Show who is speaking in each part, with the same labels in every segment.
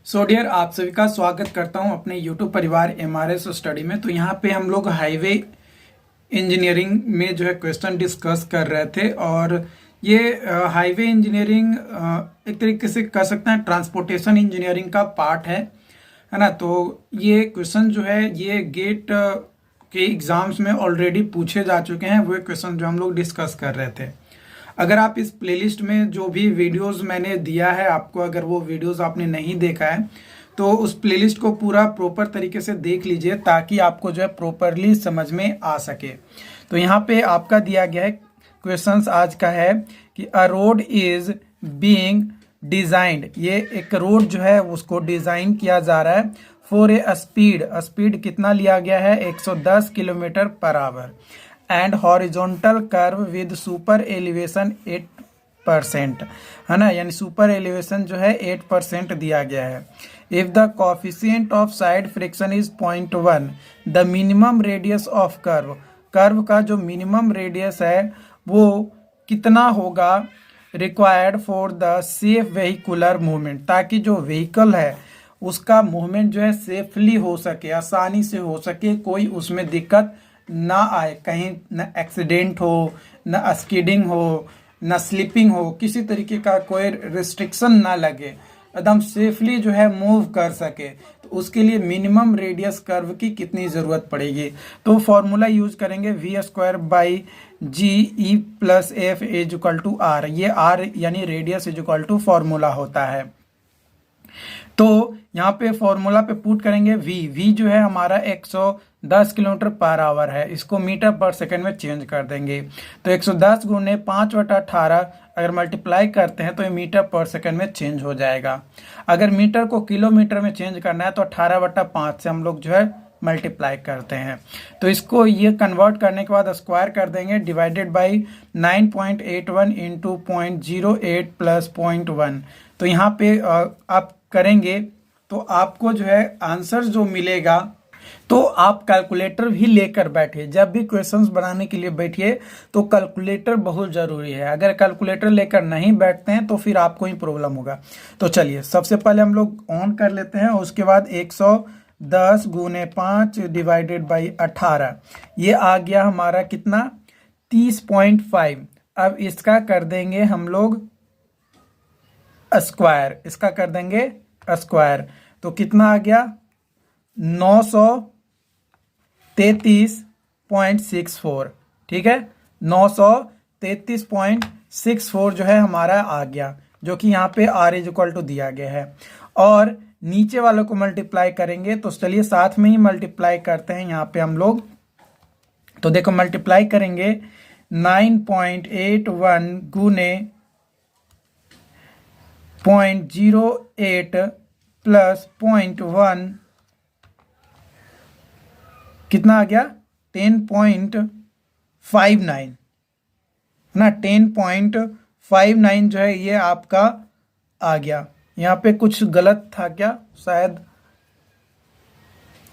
Speaker 1: So dear, आप सभी का स्वागत करता हूं अपने YouTube परिवार MRS स्टडी में। तो यहाँ पे हम लोग हाईवे इंजीनियरिंग में जो है क्वेश्चन डिस्कस कर रहे थे। और ये हाईवे इंजीनियरिंग एक तरीके से कह सकते हैं ट्रांसपोर्टेशन इंजीनियरिंग का पार्ट है ना। तो ये क्वेश्चन जो है ये गेट के एग्जाम्स में ऑलरेडी पूछे जा चुके हैं। वो क्वेश्चन जो हम लोग डिस्कस कर रहे थे। अगर आप इस प्लेलिस्ट में जो भी वीडियोस मैंने दिया है आपको, अगर वो वीडियोस आपने नहीं देखा है तो उस प्लेलिस्ट को पूरा प्रॉपर तरीके से देख लीजिए ताकि आपको जो है प्रॉपरली समझ में आ सके। तो यहाँ पे आपका दिया गया है क्वेश्चंस आज का है कि अ रोड इज बीइंग डिजाइंड। ये एक रोड जो है उसको डिजाइन किया जा रहा है फॉर ए स्पीड कितना लिया गया है 110 kilometre per our and horizontal curve with super elevation 8%, है ना। यानी सुपर एलिवेशन जो है 8% दिया गया है। If the coefficient of side friction is 0.1 the minimum radius of curve का जो मिनिमम रेडियस है वो कितना होगा required for the safe vehicular movement, ताकि जो व्हीकल है उसका मूवमेंट जो है सेफली हो सके, आसानी से हो सके, कोई उसमें दिक्कत ना आए, कहीं न एक्सीडेंट हो, न स्किडिंग हो, न स्लिपिंग हो, किसी तरीके का कोई रिस्ट्रिक्शन ना लगे, एकदम सेफली जो है मूव कर सके। तो उसके लिए मिनिमम रेडियस कर्व की कितनी ज़रूरत पड़ेगी, तो फॉर्मूला यूज करेंगे v²/g+f=r। ये r यानी रेडियस = फॉर्मूला होता है। तो यहाँ पे फॉर्मूला पे पुट करेंगे v जो है हमारा 110 किलोमीटर पर आवर है, इसको मीटर पर सेकंड में चेंज कर देंगे। तो 110 गुने 5/18 अगर मल्टीप्लाई करते हैं तो ये मीटर पर सेकंड में चेंज हो जाएगा। अगर मीटर को किलोमीटर में चेंज करना है तो 18/5 से हम लोग जो है मल्टीप्लाई करते हैं। तो इसको ये कन्वर्ट करने के बाद स्क्वायर कर देंगे, डिवाइडेड बाई 9.81 इंटू 0.08 प्लस 0.1। तो यहाँ पे आप करेंगे तो आपको जो है आंसर जो मिलेगा, तो आप कैलकुलेटर भी लेकर बैठिए। जब भी क्वेश्चंस बनाने के लिए बैठिए तो कैलकुलेटर बहुत ज़रूरी है। अगर कैलकुलेटर लेकर नहीं बैठते हैं तो फिर आपको ही प्रॉब्लम होगा। तो चलिए सबसे पहले हम लोग ऑन कर लेते हैं, उसके बाद 110 गुने 5 डिवाइडेड बाई 18, ये आ गया हमारा कितना 30.5। अब इसका कर देंगे हम लोग स्क्वायर, इसका कर देंगे स्क्वायर, तो कितना आ गया 933.64। ठीक है, 933.64 जो है हमारा आ गया, जो कि यहाँ पे r दिया गया है। और नीचे वालों को मल्टीप्लाई करेंगे तो चलिए साथ में ही मल्टीप्लाई करते हैं यहाँ पे हम लोग। तो देखो मल्टीप्लाई करेंगे 9.81 गुने 0.08 प्लस 0.1 कितना आ गया 10.59, ना 10.59 जो है ये आपका आ गया। यहाँ पे कुछ गलत था क्या, शायद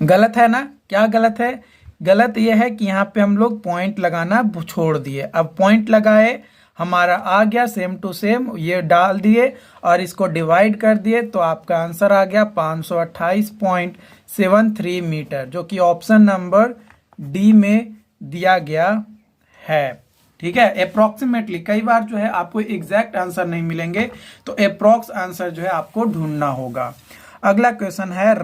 Speaker 1: गलत है ना। क्या गलत है? गलत ये है कि यहाँ पे हम लोग पॉइंट लगाना छोड़ दिए। अब पॉइंट लगाए, हमारा आ गया सेम टू सेम, ये डाल दिए और इसको डिवाइड कर दिए तो आपका आंसर आ गया 528.73 मीटर, जो कि ऑप्शन नंबर डी में दिया गया है। ठीक है, अप्रोक्सीमेटली, कई बार जो है आपको एग्जैक्ट आंसर नहीं मिलेंगे तो अप्रोक्स आंसर जो है आपको ढूंढना होगा। अगला क्वेश्चन है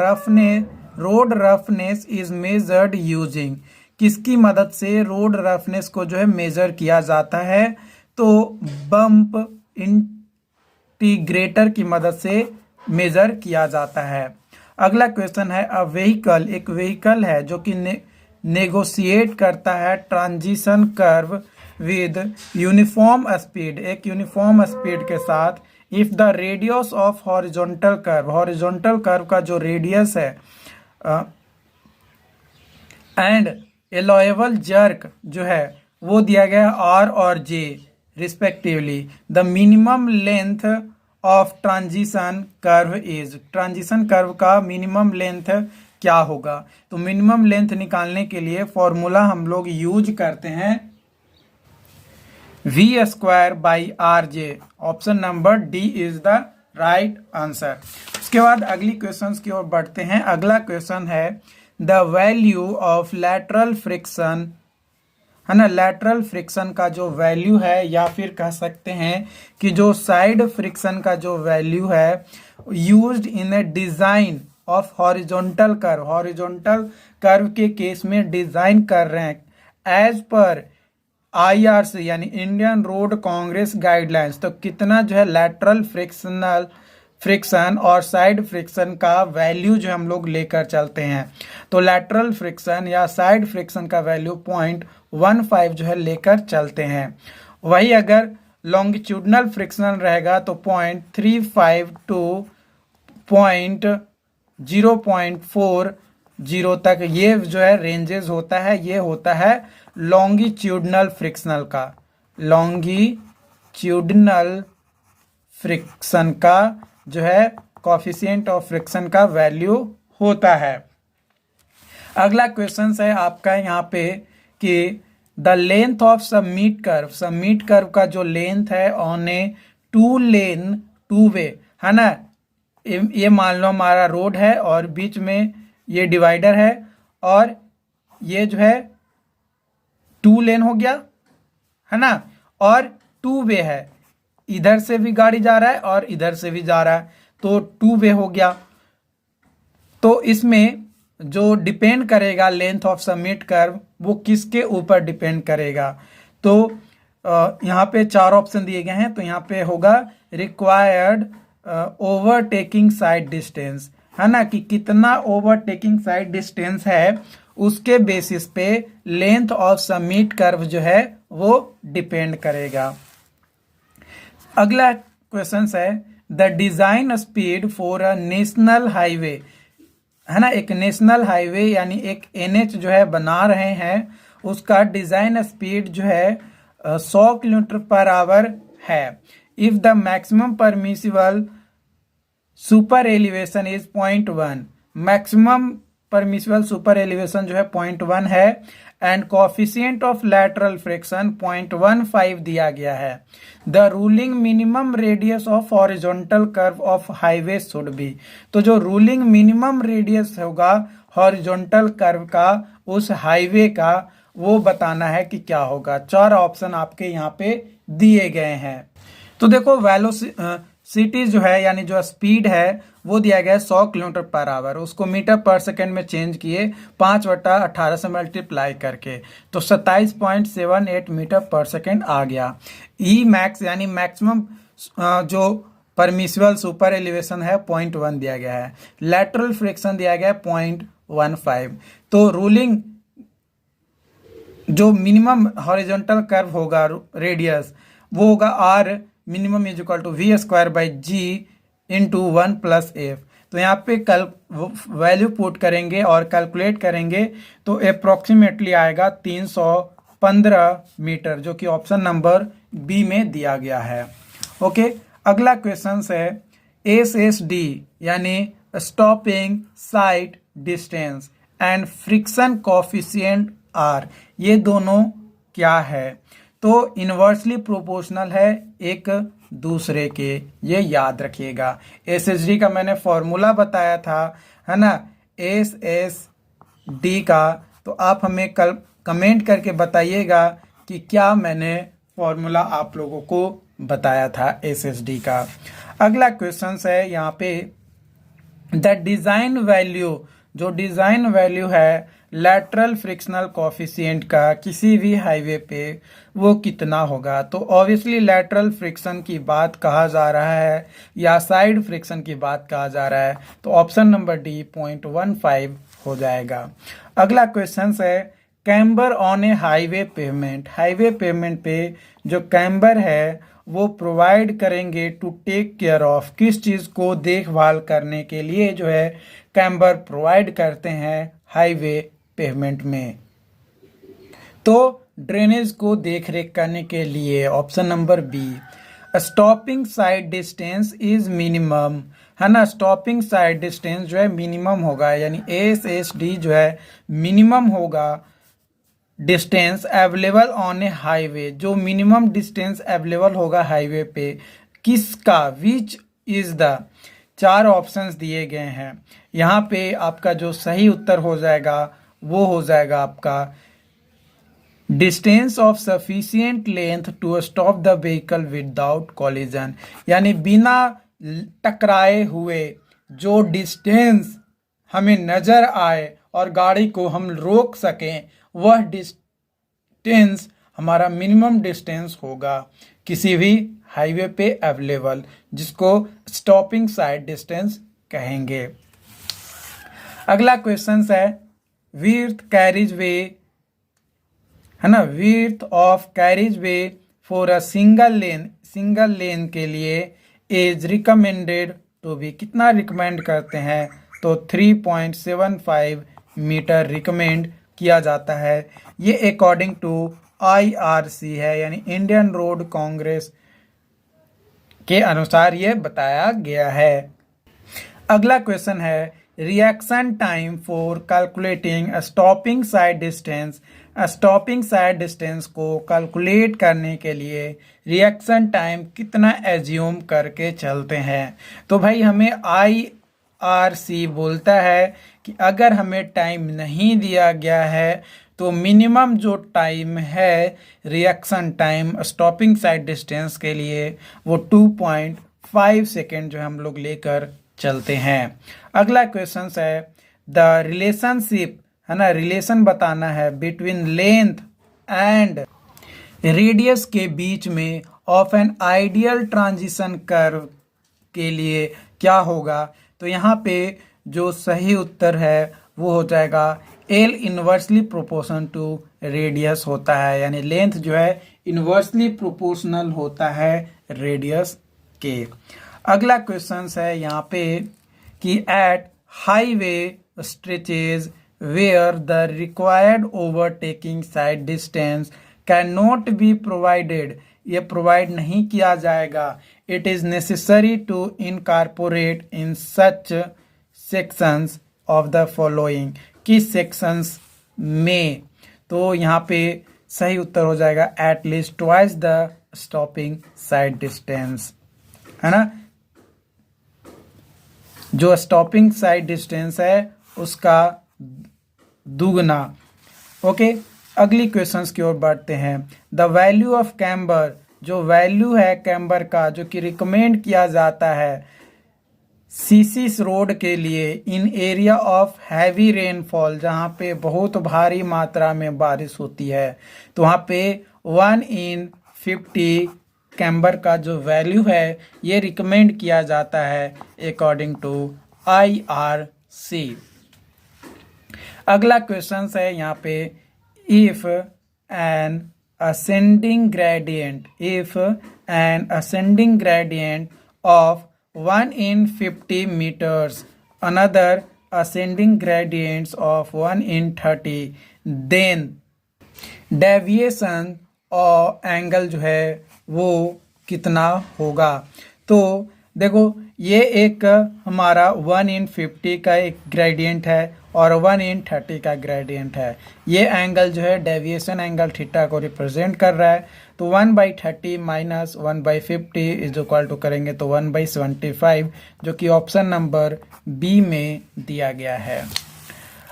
Speaker 1: road roughness is measured using. किसकी मदद से रोड रफनेस को जो है मेजर किया जाता है? तो बम्प इंटीग्रेटर की मदद से मेजर किया जाता है। अगला क्वेश्चन है अ व्हीकल, एक व्हीकल है जो कि नेगोशिएट करता है transition curve with uniform speed, एक यूनिफॉर्म स्पीड के साथ, if the radius of horizontal curve का जो रेडियस है एंड एलोएबल जर्क जो है वो दिया गया आर और J respectively, the minimum length of transition curve का मिनिमम लेंथ क्या होगा? तो मिनिमम लेंथ निकालने के लिए फॉर्मूला हम लोग यूज करते हैं v² by RJ। Option number D is the right answer. उसके बाद अगली क्वेश्चंस की ओर बढ़ते हैं। अगला क्वेश्चन है the value of lateral friction, है ना। लैटरल फ्रिक्शन का जो वैल्यू है, या फिर कह सकते हैं कि जो साइड फ्रिक्शन का जो वैल्यू है used in A design of horizontal curve, horizontal curve के केस में डिजाइन कर रहे हैं एज पर IRC यानी इंडियन रोड कांग्रेस गाइडलाइंस। तो कितना जो है लैटरल फ्रिक्शन और साइड फ्रिक्शन का वैल्यू जो हम लोग लेकर चलते हैं। तो लैटरल फ्रिक्शन या साइड फ्रिक्शन का वैल्यू 0.15 जो है लेकर चलते हैं। वही अगर लॉन्गिट्यूडनल फ्रिक्शन रहेगा तो 0.35 टू 0.40 तक ये जो है रेंजेस होता है। ये होता है लॉन्गिट्यूडनल फ्रिक्शनल का, लॉन्गिट्यूडनल फ्रिक्शन का जो है कोफिशिएंट ऑफ फ्रिक्शन का वैल्यू होता है। अगला क्वेश्चन है आपका यहाँ पे कि the length of submit curve, submit curve का जो लेंथ है on A two lane two way, है ना। ये मान लो हमारा रोड है और बीच में ये डिवाइडर है और ये जो है टू लेन हो गया, है ना, और टू वे है, इधर से भी गाड़ी जा रहा है और इधर से भी जा रहा है, तो टू वे हो गया। तो इसमें जो डिपेंड करेगा लेंथ ऑफ सबमिट कर्व वो किसके ऊपर डिपेंड करेगा। तो यहाँ पे 4 ऑप्शन दिए गए हैं। तो यहाँ पे होगा रिक्वायर्ड ओवरटेकिंग साइड डिस्टेंस, है ना, कि कितना ओवरटेकिंग साइड डिस्टेंस है उसके बेसिस पे लेंथ ऑफ सबमिट कर्व जो है वो डिपेंड करेगा। अगला क्वेश्चन है the design speed for a national highway, है ना। एक नेशनल हाईवे यानी एक NH जो है बना रहे हैं, उसका डिजाइन स्पीड जो है 100 किलोमीटर पर आवर है। If the maximum permissible super elevation is 0.1, maximum permissible super elevation जो है 0.1 है and coefficient of lateral friction 0.15 दिया गया है। The ruling minimum radius of horizontal curve of highway should be, तो जो रूलिंग मिनिमम रेडियस होगा हॉरिजॉन्टल कर्व का उस हाईवे का, वो बताना है कि क्या होगा। 4 ऑप्शन आपके यहाँ पे दिए गए हैं। तो देखो वेलोसिटी जो है यानी जो स्पीड है वो दिया गया है 100 किलोमीटर पर आवर, उसको मीटर पर सेकेंड में चेंज किए 5/18 से मल्टीप्लाई करके, तो 27.78 मीटर पर सेकेंड आ गया। ई मैक्स यानी मैक्सिमम जो परमिसिबल सुपर एलिवेशन है 0.1 दिया गया है, लैटरल फ्रिक्शन दिया गया है 0.15। तो रूलिंग जो मिनिमम हॉरिजॉन्टल कर्व होगा रेडियस वो होगा R minimum is equal to V²/G into 1+F। तो यहाँ पे कल वैल्यू पुट करेंगे और कैलकुलेट करेंगे तो अप्रोक्सीमेटली आएगा 315 मीटर, जो कि ऑप्शन नंबर बी में दिया गया है। ओके, अगला क्वेश्चन है SSD यानी stopping sight distance and friction coefficient R, ये दोनों क्या है। तो इन्वर्सली प्रोपोर्शनल है एक दूसरे के, ये याद रखिएगा। SSD का मैंने फॉर्मूला बताया था, है ना, SSD का। तो आप हमें कल कमेंट करके बताइएगा कि क्या मैंने फॉर्मूला आप लोगों को बताया था SSD का। अगला क्वेश्चन है यहाँ पे द डिजाइन वैल्यू, जो डिजाइन वैल्यू है लैटरल फ्रिक्शनल कोफिशिएंट का किसी भी हाईवे पे वो कितना होगा। तो ऑब्वियसली लैटरल फ्रिक्शन की बात कहा जा रहा है या साइड फ्रिक्शन की बात कहा जा रहा है, तो ऑप्शन नंबर डी 0.15 हो जाएगा। अगला क्वेश्चन है camber on A highway pavement, highway pavement पे जो कैम्बर है वो प्रोवाइड करेंगे टू टेक केयर ऑफ, किस चीज़ को देखभाल करने के लिए जो है कैम्बर प्रोवाइड करते हैं हाईवे पेवमेंट में। तो ड्रेनेज को देखरेख करने के लिए option number B. Stopping sight distance is minimum, है ना, स्टॉपिंग साइड डिस्टेंस जो है मिनिमम होगा, यानी SSD जो है मिनिमम होगा distance available on A highway, जो मिनिमम डिस्टेंस अवेलेबल होगा हाईवे पे किसका, विच इज द, चार ऑप्शंस दिए गए हैं। यहाँ पे आपका जो सही उत्तर हो जाएगा वो हो जाएगा आपका distance of sufficient length to stop the vehicle without collision, यानी बिना टकराए हुए जो डिस्टेंस हमें नजर आए और गाड़ी को हम रोक सकें, वह डिस्टेंस हमारा मिनिमम डिस्टेंस होगा किसी भी हाईवे पे अवेलेबल, जिसको स्टॉपिंग साइड डिस्टेंस कहेंगे। अगला क्वेश्चन है विड्थ कैरिज वे, है ना, width of carriage way for a single lane के लिए इज रिकमेंडेड टू बी, कितना रिकमेंड करते हैं तो 3.75 मीटर रिकमेंड किया जाता है। ये अकॉर्डिंग टू IRC है, यानी इंडियन रोड कांग्रेस के अनुसार ये बताया गया है। अगला क्वेश्चन है reaction time for calculating stopping sight distance, stopping sight distance को कैलकुलेट करने के लिए रिएक्शन टाइम कितना एज्यूम करके चलते हैं। तो भाई हमें IRC बोलता है कि अगर हमें टाइम नहीं दिया गया है तो मिनिमम जो टाइम है reaction time stopping sight distance के लिए वो 2.5 सेकेंड जो हम लोग लेकर चलते हैं। अगला क्वेश्चन है द रिलेशनशिप, है ना, रिलेशन बताना है बिटवीन लेंथ एंड रेडियस के बीच में of an ideal transition curve के लिए क्या होगा। तो यहाँ पे जो सही उत्तर है वो हो जाएगा L inversely proportional to radius होता है, यानी लेंथ जो है इन्वर्सली प्रोपोर्शनल होता है रेडियस के। अगला क्वेश्चन है यहाँ पे कि at highway stretches where the required overtaking sight distance can not be provided, ये प्रोवाइड नहीं किया जाएगा। It is necessary to incorporate in such sections of the following, किस सेक्शंस में। तो यहाँ पे सही उत्तर हो जाएगा at least twice the stopping sight distance, है ना, जो स्टॉपिंग साइड डिस्टेंस है उसका दुगना। ओके, अगली क्वेश्चंस की ओर बढ़ते हैं। द वैल्यू ऑफ कैम्बर, जो वैल्यू है कैम्बर का जो कि रिकमेंड किया जाता है सीसीस रोड के लिए इन एरिया ऑफ हैवी रेनफॉल, जहाँ पे बहुत भारी मात्रा में बारिश होती है, तो वहाँ पे 1/50 कैम्बर का जो वैल्यू है ये रिकमेंड किया जाता है अकॉर्डिंग टू IRC। अगला क्वेश्चन है यहाँ पे if an ascending gradient of 1 in 50 meters, another ascending gradients of 1 in 30, then deviation और एंगल जो है वो कितना होगा। तो देखो ये एक हमारा 1 in 50 का एक ग्रेडियंट है और 1 in 30 का ग्रेडियंट है। ये एंगल जो है डेविएशन एंगल थीटा को रिप्रेजेंट कर रहा है। तो 1/30 माइनस 1/50 इज इक्वल टू करेंगे तो 1/75, जो कि ऑप्शन नंबर बी में दिया गया है।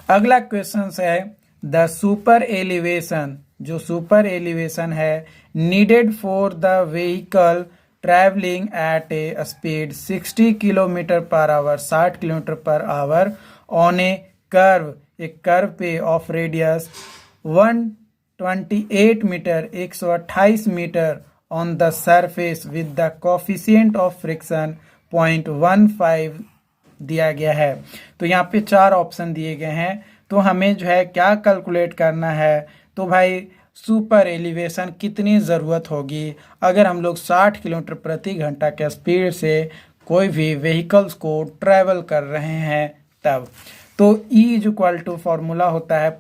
Speaker 1: अगला क्वेश्चन है द सुपर एलिवेशन, जो सुपर एलिवेशन है needed for the vehicle travelling at a speed 60 kilometre per hour, 60 kilometre per hour on a curve, एक कर्व पे of radius 128 metre, 128 metre on the surface with the coefficient of friction 0.15 दिया गया है। तो यहाँ पे 4 option दिए गए हैं, तो हमें जो है क्या कैलकुलेट करना है। तो भाई सुपर एलिवेशन कितनी ज़रूरत होगी अगर हम लोग 60 किलोमीटर प्रति घंटा के स्पीड से कोई भी व्हीकल्स को ट्रैवल कर रहे हैं तब। तो E is equal to formula होता है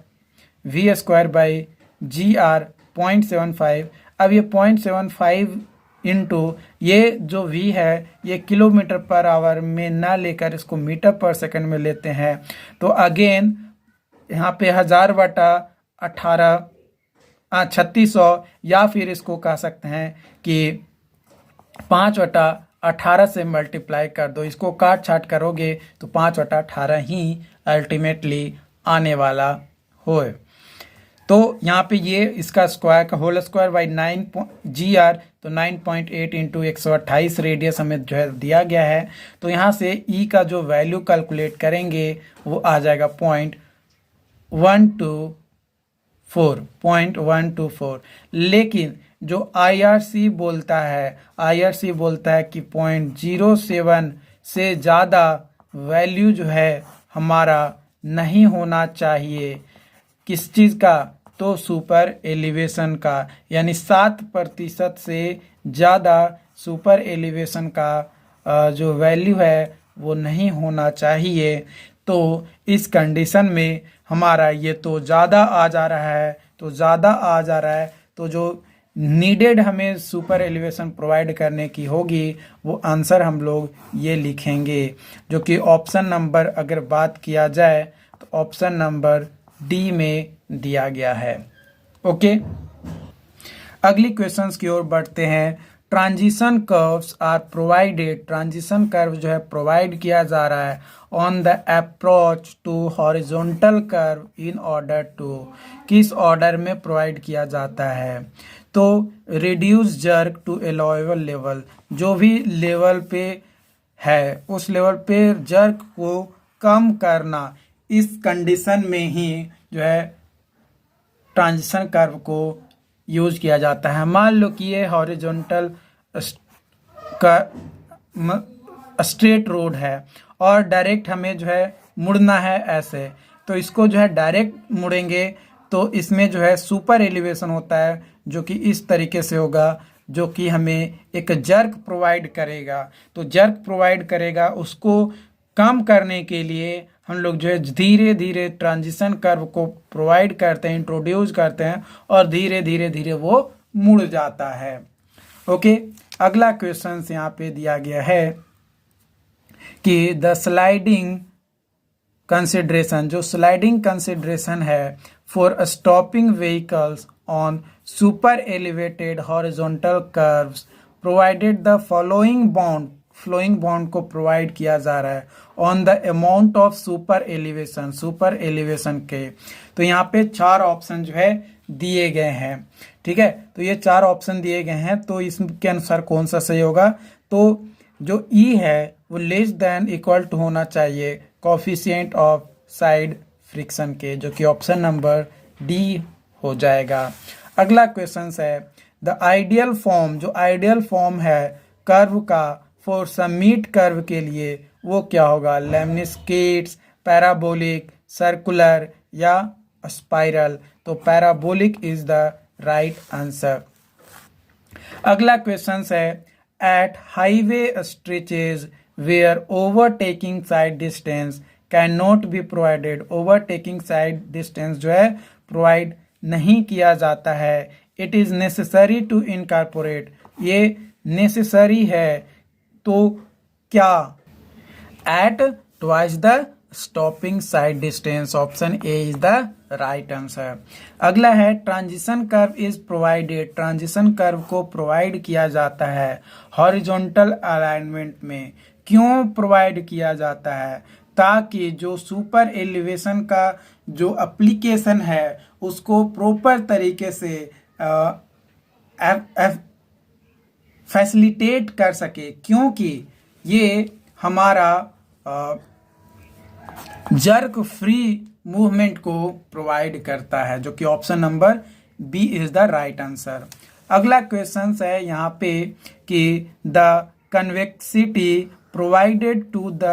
Speaker 1: V²/GR 0.75। अब ये 0.75 इंटू ये जो V है ये किलोमीटर पर आवर में ना लेकर इसको मीटर पर सेकंड में लेते हैं। तो अगेन यहाँ पे 1000/18 3600, या फिर इसको कह सकते हैं कि 5/18 18 से मल्टीप्लाई कर दो, इसको काट छाट करोगे तो 5/18 ही अल्टीमेटली आने वाला हो। तो यहाँ पे ये इसका स्क्वायर का होल स्क्वायर बाई 9 GR, तो 9.8 इंटू 128 रेडियस हमें जो है दिया गया है। तो यहाँ से ई का जो वैल्यू कैलकुलेट करेंगे वो आ जाएगा 0.124। लेकिन जो IRC बोलता है कि 0.07 से ज़्यादा वैल्यू जो है हमारा नहीं होना चाहिए। किस चीज़ का? तो सुपर एलिवेशन का, यानी 7% से ज़्यादा सुपर एलिवेशन का जो वैल्यू है वो नहीं होना चाहिए। तो इस कंडीशन में हमारा ये तो ज़्यादा आ जा रहा है, तो जो नीडेड हमें सुपर एलिवेशन प्रोवाइड करने की होगी वो आंसर हम लोग ये लिखेंगे, जो कि ऑप्शन नंबर अगर बात किया जाए तो ऑप्शन नंबर डी में दिया गया है। ओके, अगली क्वेश्चंस की ओर बढ़ते हैं। Transition curves are provided, transition curve जो है प्रोवाइड किया जा रहा है on the approach to horizontal curve in order to, किस ऑर्डर में प्रोवाइड किया जाता है? तो reduce jerk to allowable level, जो भी लेवल पे है उस लेवल पे जर्क को कम करना, इस कंडीशन में ही जो है ट्रांजिशन कर्व को यूज किया जाता है। मान लो कि ये हॉरिजॉन्टल का स्ट्रेट रोड है और डायरेक्ट हमें जो है मुड़ना है ऐसे, तो इसको जो है डायरेक्ट मुड़ेंगे तो इसमें जो है सुपर एलिवेशन होता है जो कि इस तरीके से होगा, जो कि हमें एक जर्क प्रोवाइड करेगा। तो जर्क प्रोवाइड करेगा, उसको कम करने के लिए हम लोग जो है धीरे धीरे ट्रांजिशन कर्व को प्रोवाइड करते हैं, इंट्रोड्यूस करते हैं और धीरे धीरे वो मुड़ जाता है। ओके, अगला क्वेश्चन यहाँ पे दिया गया है कि द स्लाइडिंग कंसिडरेशन, जो स्लाइडिंग कंसिडरेशन है for stopping vehicles on super elevated horizontal curves provided the following bound, following bound को प्रोवाइड किया जा रहा है on the amount of super elevation के। तो यहाँ पे 4 ऑप्शन जो है दिए गए हैं। ठीक है, तो ये 4 ऑप्शन दिए गए हैं, तो इसके अनुसार कौन सा सही होगा? तो जो ई है वो लेस देन इक्वल टू होना चाहिए कोफिशिएंट ऑफ साइड फ्रिक्शन के, जो कि ऑप्शन नंबर डी हो जाएगा। अगला क्वेश्चन है द आइडियल फॉर्म, जो आइडियल फॉर्म है कर्व का फॉर समिट कर्व के लिए वो क्या होगा? लेमनिस्केट्स, पैराबोलिक, सर्कुलर या स्पाइरल? तो parabolic is the right answer. अगला क्वेश्चन है at highway stretches where overtaking sight distance can not be provided, overtaking sight distance जो है प्रोवाइड नहीं किया जाता है। It is necessary to incorporate, ये नेसेसरी है तो क्या? At twice the stopping sight distance, option A is the right answer. अगला है transition curve is provided, transition curve को प्रोवाइड किया जाता है हॉरिजॉन्टल अलाइनमेंट में। क्यों प्रोवाइड किया जाता है? ताकि जो सुपर एलिवेशन का जो एप्लीकेशन है उसको प्रॉपर तरीके से फैसिलिटेट कर सके, क्योंकि ये हमारा जर्क फ्री मूवमेंट को प्रोवाइड करता है, जो कि option number B is the right answer. अगला क्वेश्चन है यहाँ पे कि the convexity provided to the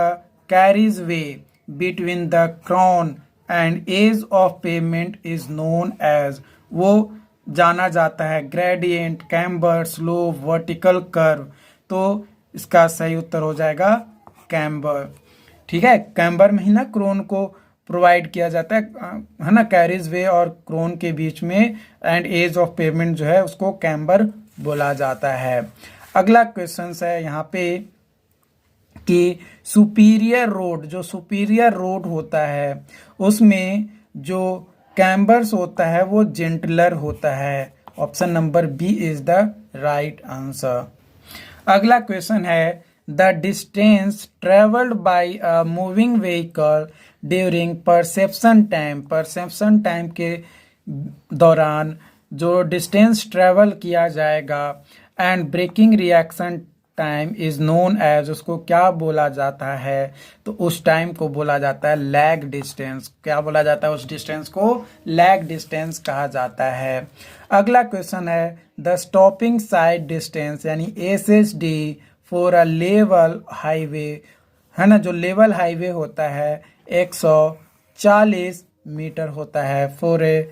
Speaker 1: carriageway between the crown and edge of pavement is known as, वो जाना जाता है gradient, camber, slope, vertical curve. तो इसका सही उत्तर हो जाएगा कैम्बर। ठीक है, कैम्बर में ही ना क्रोन को प्रोवाइड किया जाता है ना, कैरिज वे और क्रोन के बीच में, एंड एज ऑफ पेमेंट जो है उसको कैम्बर बोला जाता है। अगला क्वेश्चन है यहाँ पे कि सुपीरियर रोड, जो सुपीरियर रोड होता है उसमें जो कैम्बर्स होता है वो जेंटलर होता है। Option number B is the right answer. अगला क्वेश्चन है the distance travelled by a moving vehicle during perception time के दौरान जो डिस्टेंस ट्रेवल किया जाएगा and braking reaction time is known as, उसको क्या बोला जाता है? तो उस टाइम को बोला जाता है लैग डिस्टेंस। क्या बोला जाता है उस डिस्टेंस को? लैग डिस्टेंस कहा जाता है। अगला क्वेश्चन है द स्टॉपिंग साइड डिस्टेंस यानी SSD for a level highway, है ना, जो लेवल हाईवे होता है 140 मीटर होता है। For a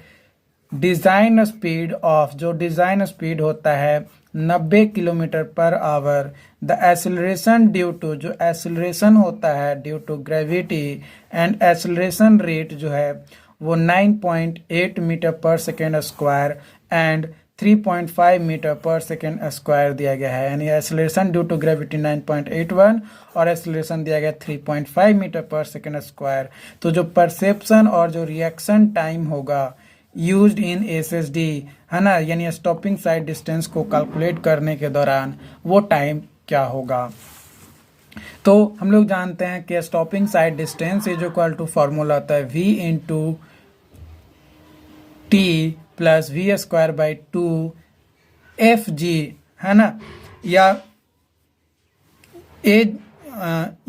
Speaker 1: design speed of, जो डिज़ाइन स्पीड होता है 90 kilometre per hour. The acceleration due to, जो एसिलरेशन होता है due to gravity and acceleration rate जो है वो 9.8 metre per second square and 3.5 metre per second square दिया गया है। यानी एसिलरेशन ड्यू टू ग्रेविटी 9.81 और एसिलरेशन दिया गया 3.5 मीटर पर सेकेंड स्क्वायर। तो जो परसेप्शन और जो रिएक्शन टाइम होगा यूज्ड इन एसएसडी, है ना, यानी स्टॉपिंग साइड डिस्टेंस को कैलकुलेट करने के दौरान वो टाइम क्या होगा? तो हम लोग जानते हैं कि stopping sight distance is equal to formula होता है v into T plus V square by 2 F G, है ना, या ए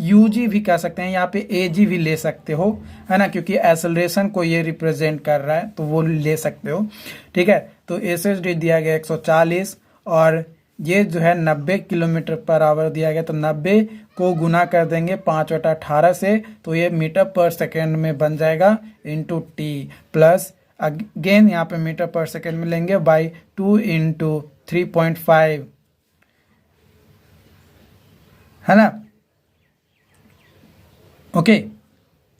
Speaker 1: यू जी भी कह सकते हैं, यहाँ पे ए जी भी ले सकते हो, है ना, क्योंकि एसेलरेशन को ये रिप्रेजेंट कर रहा है तो वो ले सकते हो। ठीक है, तो एस एस डी दिया गया 140 और ये जो है 90 किलोमीटर पर आवर दिया गया, तो 90 को गुना कर देंगे 5/18 से, तो ये मीटर पर सेकेंड में बन जाएगा इंटू टी प्लस अगेन यहाँ पे मीटर पर सेकेंड में लेंगे बाई 2 इंटू 3.5, है ना। ओके,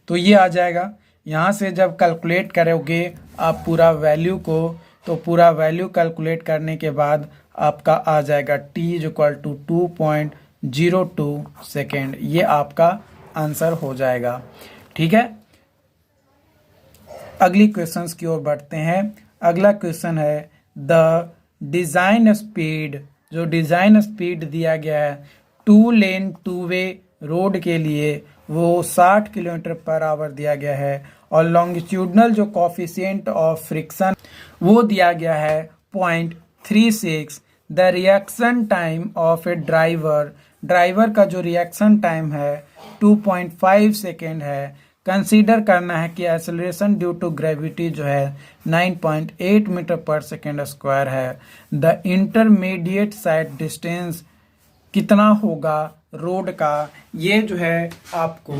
Speaker 1: तो ये आ जाएगा। यहाँ से जब कैलकुलेट करोगे आप पूरा वैल्यू को, तो पूरा वैल्यू कैलकुलेट करने के बाद आपका आ जाएगा t is equal to 2.02 second. ये आपका आंसर हो जाएगा। ठीक है, अगली क्वेश्चंस की ओर बढ़ते हैं। अगला क्वेश्चन है द डिज़ाइन स्पीड, जो डिज़ाइन स्पीड दिया गया है 2 लेन 2 वे रोड के लिए वो 60 किलोमीटर पर आवर दिया गया है और लॉन्गिट्यूडनल जो कॉफिशिएंट ऑफ फ्रिक्शन वो दिया गया है 0.36। The reaction time of A driver का जो रिएक्शन टाइम है 2.5 सेकेंड है। कंसीडर करना है कि एक्सेलरेशन ड्यू टू ग्रेविटी जो है 9.8 मीटर पर सेकेंड स्क्वायर है। द इंटरमीडिएट साइड डिस्टेंस कितना होगा रोड का, ये जो है आपको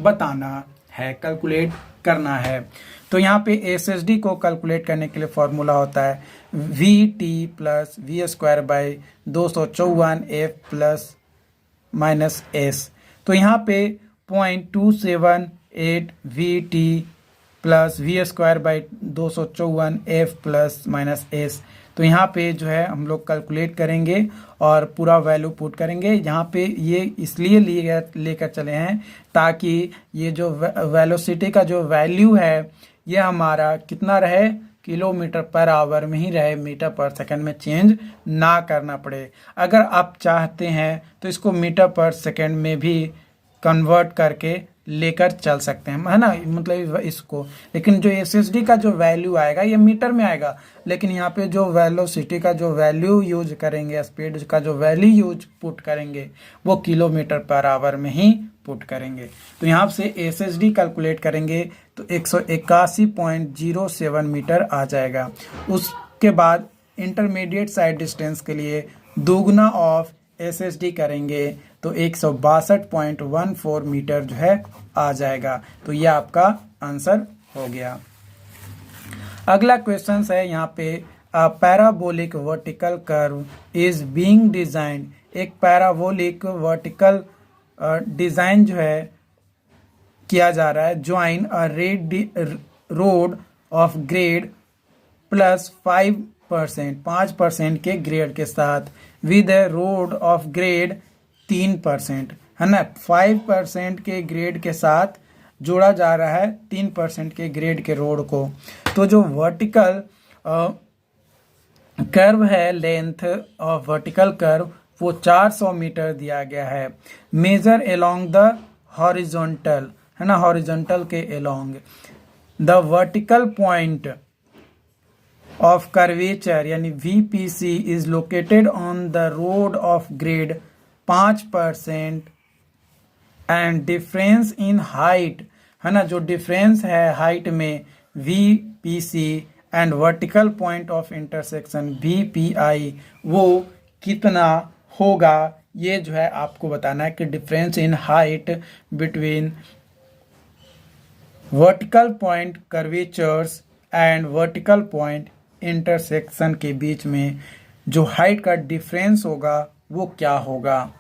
Speaker 1: बताना है, कैलकुलेट करना है। तो यहाँ पे एसएसडी को कैलकुलेट करने के लिए फॉर्मूला होता है V T plus V square by 254 F plus minus S. तो यहाँ पे 0.278 V T plus V square by 254 F plus minus S. तो यहाँ पे जो है हम लोग कैलकुलेट करेंगे और पूरा वैल्यू पुट करेंगे। यहाँ पे ये इसलिए लेकर चले हैं ताकि ये जो वेलोसिटी का जो वैल्यू है ये हमारा कितना रहे, किलोमीटर पर आवर में ही रहे, मीटर पर सेकंड में चेंज ना करना पड़े। अगर आप चाहते हैं तो इसको मीटर पर सेकंड में भी कन्वर्ट करके लेकर चल सकते हैं, है ना, मतलब इसको। लेकिन जो एसएसडी का जो वैल्यू आएगा ये मीटर में आएगा, लेकिन यहाँ पे जो वेलोसिटी का जो वैल्यू यूज करेंगे, स्पीड का जो वैल्यू यूज पुट करेंगे वो किलोमीटर पर आवर में ही पुट करेंगे। तो यहाँ से एसएसडी कैलकुलेट करेंगे तो 181.07 मीटर आ जाएगा। उसके बाद इंटरमीडिएट साइड डिस्टेंस के लिए दोगुना ऑफ एसएसडी करेंगे तो 162.14 मीटर जो है आ जाएगा। तो ये आपका आंसर हो गया। अगला क्वेश्चन है यहाँ पे parabolic vertical curve is being design. एक पैराबोलिक वर्टिकल डिजाइन जो है किया जा रहा है, join a road of grade plus 5% के ग्रेड के साथ with A road of grade 3%, है ना, 5% के ग्रेड के साथ जोड़ा जा रहा है 3% के ग्रेड के रोड को। तो जो वर्टिकल कर्व है, लेंथ ऑफ वर्टिकल कर्व वो 400 मीटर दिया गया है। मेजर एलोंग द हॉरिजॉन्टल, है ना, हॉरिजॉन्टल के along the vertical point of curvature यानी VPC is located on the road of grade 5% and difference in height, है ना, जो डिफरेंस है हाइट में VPC and vertical point of intersection VPI वो कितना होगा, ये जो है आपको बताना है कि difference in height between vertical point curvatures and vertical point intersection के बीच में जो हाइट का डिफरेंस होगा वो क्या होगा।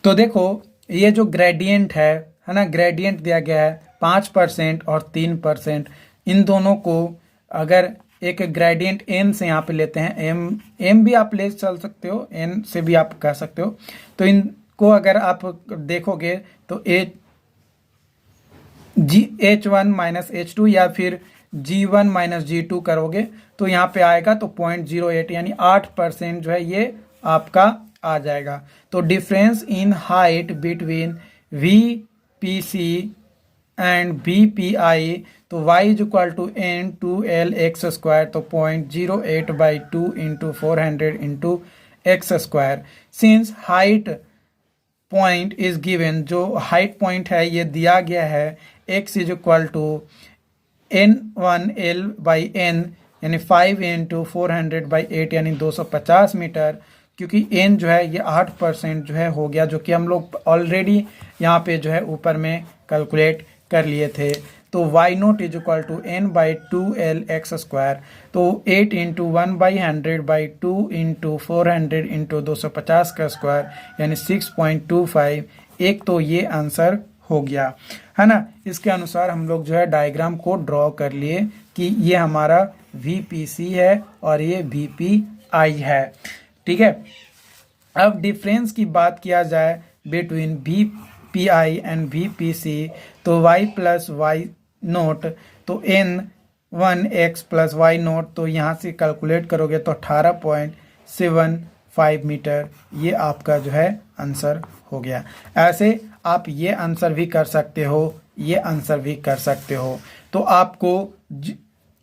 Speaker 1: तो देखो ये जो ग्रेडियंट है ना, ग्रेडियंट दिया गया है 5% और 3%। इन दोनों को अगर एक ग्रेडियंट n से यहाँ पे लेते हैं, m भी आप ले चल सकते हो, n से भी आप कह सकते हो। तो इनको अगर आप देखोगे तो H1 माइनस H2 या फिर G1 माइनस G2 करोगे तो यहाँ पे आएगा तो 0.08 यानी 8% जो है ये आपका आ जाएगा। तो difference in height between VPC and VPI, तो y is equal to n 2l x square, तो 0.08/2 into 400 into X square. Since height point is given, जो हाइट पॉइंट है ये दिया गया है, x is equal to n1l/n यानी 5 into 400/8 यानी 250 मीटर। क्योंकि n जो है ये 8% जो है हो गया, जो कि हम लोग ऑलरेडी यहाँ पे जो है ऊपर में कैलकुलेट कर लिए थे। तो y0 is equal to n/2l x square, तो 8 इंटू 1/100/2 इंटू 400 इंटू 250 का स्क्वायर यानी 6.25। एक तो ये आंसर हो गया, है ना। इसके अनुसार हम लोग जो है डायग्राम को ड्रॉ कर लिए कि ये हमारा VPC है और ये VPI है, ठीक है। अब डिफरेंस की बात किया जाए बिटवीन VPI एंड VPC, तो y प्लस y0, तो n1x प्लस y0, तो यहाँ से कैलकुलेट करोगे तो 18.75 मीटर, ये आपका जो है आंसर हो गया। ऐसे आप ये आंसर भी कर सकते हो, ये आंसर भी कर सकते हो। तो आपको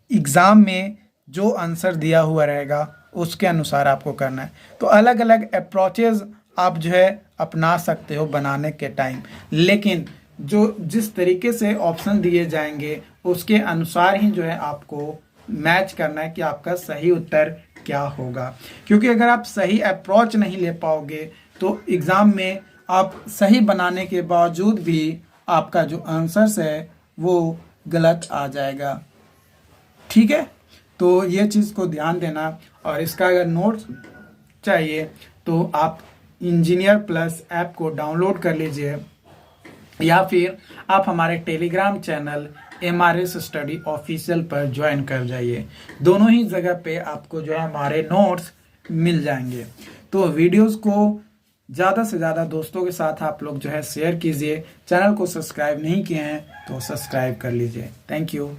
Speaker 1: एग्ज़ाम में जो आंसर दिया हुआ रहेगा उसके अनुसार आपको करना है। तो अलग अलग अप्रोचेज आप जो है अपना सकते हो बनाने के टाइम, लेकिन जो जिस तरीके से ऑप्शन दिए जाएंगे उसके अनुसार ही जो है आपको मैच करना है कि आपका सही उत्तर क्या होगा। क्योंकि अगर आप सही अप्रोच नहीं ले पाओगे तो एग्ज़ाम में आप सही बनाने के बावजूद भी आपका जो आंसर्स है वो गलत आ जाएगा, ठीक है। तो ये चीज़ को ध्यान देना। और इसका अगर नोट्स चाहिए तो आप इंजीनियर प्लस ऐप को डाउनलोड कर लीजिए, या फिर आप हमारे Telegram channel MRS study official पर ज्वाइन कर जाइए। दोनों ही जगह पे आपको जो है हमारे नोट्स मिल जाएंगे। तो वीडियोस को ज़्यादा से ज़्यादा दोस्तों के साथ आप लोग जो है शेयर कीजिए। चैनल को सब्सक्राइब नहीं किए हैं तो सब्सक्राइब कर लीजिए। Thank you.